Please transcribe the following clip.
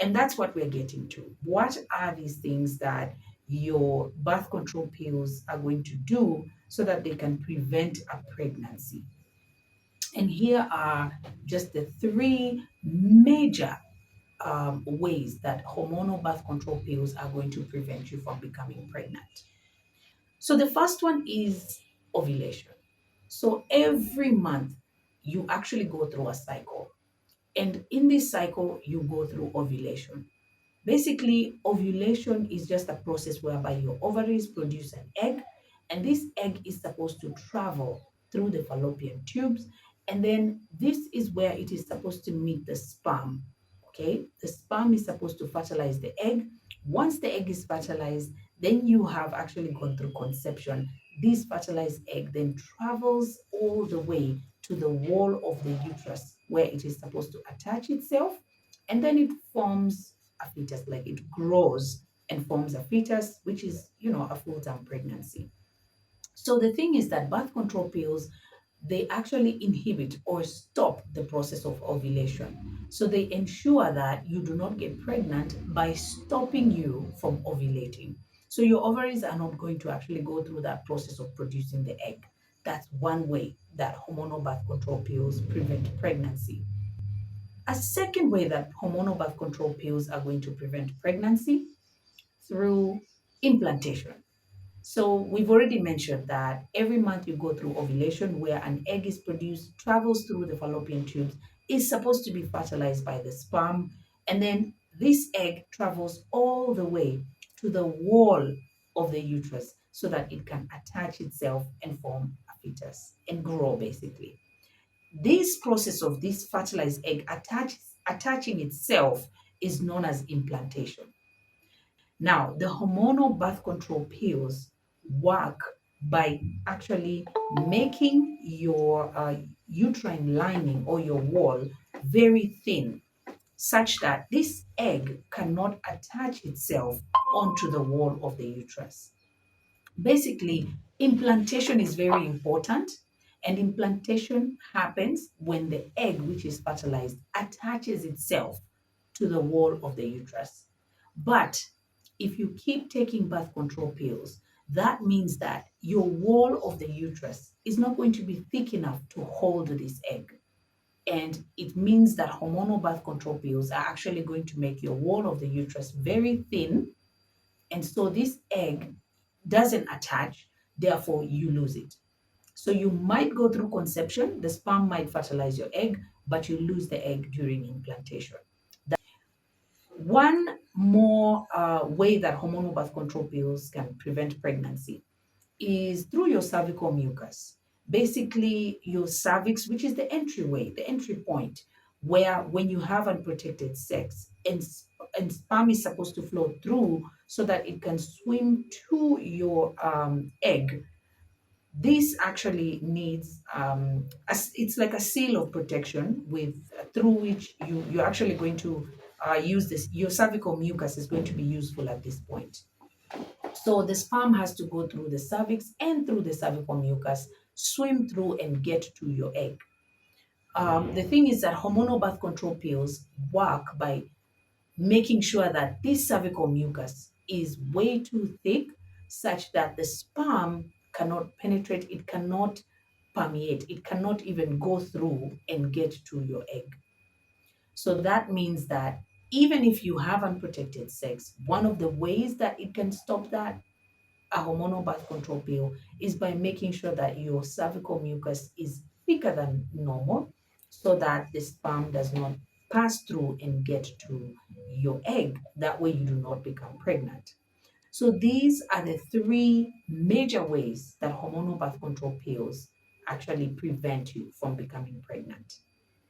And that's what we're getting to. What are these things that your birth control pills are going to do so that they can prevent a pregnancy? And here are just the three major ways that hormonal birth control pills are going to prevent you from becoming pregnant. So the first one is ovulation. So every month, you actually go through a cycle. And in this cycle, you go through ovulation. Basically, ovulation is just a process whereby your ovaries produce an egg, and this egg is supposed to travel through the fallopian tubes, and then this is where it is supposed to meet the sperm. Okay, the sperm is supposed to fertilize the egg. Once the egg is fertilized, then you have actually gone through conception. This fertilized egg then travels all the way to the wall of the uterus where it is supposed to attach itself, and then it forms a fetus, like it grows and forms a fetus, which is, a full-term pregnancy. So the thing is that birth control pills, they actually inhibit or stop the process of ovulation. So they ensure that you do not get pregnant by stopping you from ovulating. So your ovaries are not going to actually go through that process of producing the egg. That's one way that hormonal birth control pills prevent pregnancy. A second way that hormonal birth control pills are going to prevent pregnancy through implantation. So we've already mentioned that every month you go through ovulation where an egg is produced, travels through the fallopian tubes, is supposed to be fertilized by the sperm, and then this egg travels all the way to the wall of the uterus so that it can attach itself and form a fetus and grow basically. This process of this fertilized egg attaching itself is known as implantation. Now, the hormonal birth control pills work by actually making your uterine lining or your wall very thin, such that this egg cannot attach itself onto the wall of the uterus. Basically, implantation is very important, and implantation happens when the egg, which is fertilized, attaches itself to the wall of the uterus. But if you keep taking birth control pills, that means that your wall of the uterus is not going to be thick enough to hold this egg. And it means that hormonal birth control pills are actually going to make your wall of the uterus very thin. And so this egg doesn't attach, therefore you lose it. So you might go through conception, the sperm might fertilize your egg, but you lose the egg during implantation. One more way that hormonal birth control pills can prevent pregnancy is through your cervical mucus. Basically, your cervix, which is the entryway, the entry point, where when you have unprotected sex and sperm is supposed to flow through so that it can swim to your egg. This actually needs it's like a seal of protection with through which you're actually going to use this. Your cervical mucus is going to be useful at this point. So the sperm has to go through the cervix and through the cervical mucus, swim through and get to your egg. The thing is that hormonal birth control pills work by making sure that this cervical mucus is way too thick such that the sperm cannot penetrate, it cannot permeate, it cannot even go through and get to your egg. So that means that even if you have unprotected sex, one of the ways that it can stop that, a hormonal birth control pill, is by making sure that your cervical mucus is thicker than normal so that the sperm does not pass through and get to your egg. That way, you do not become pregnant. So, these are the three major ways that hormonal birth control pills actually prevent you from becoming pregnant.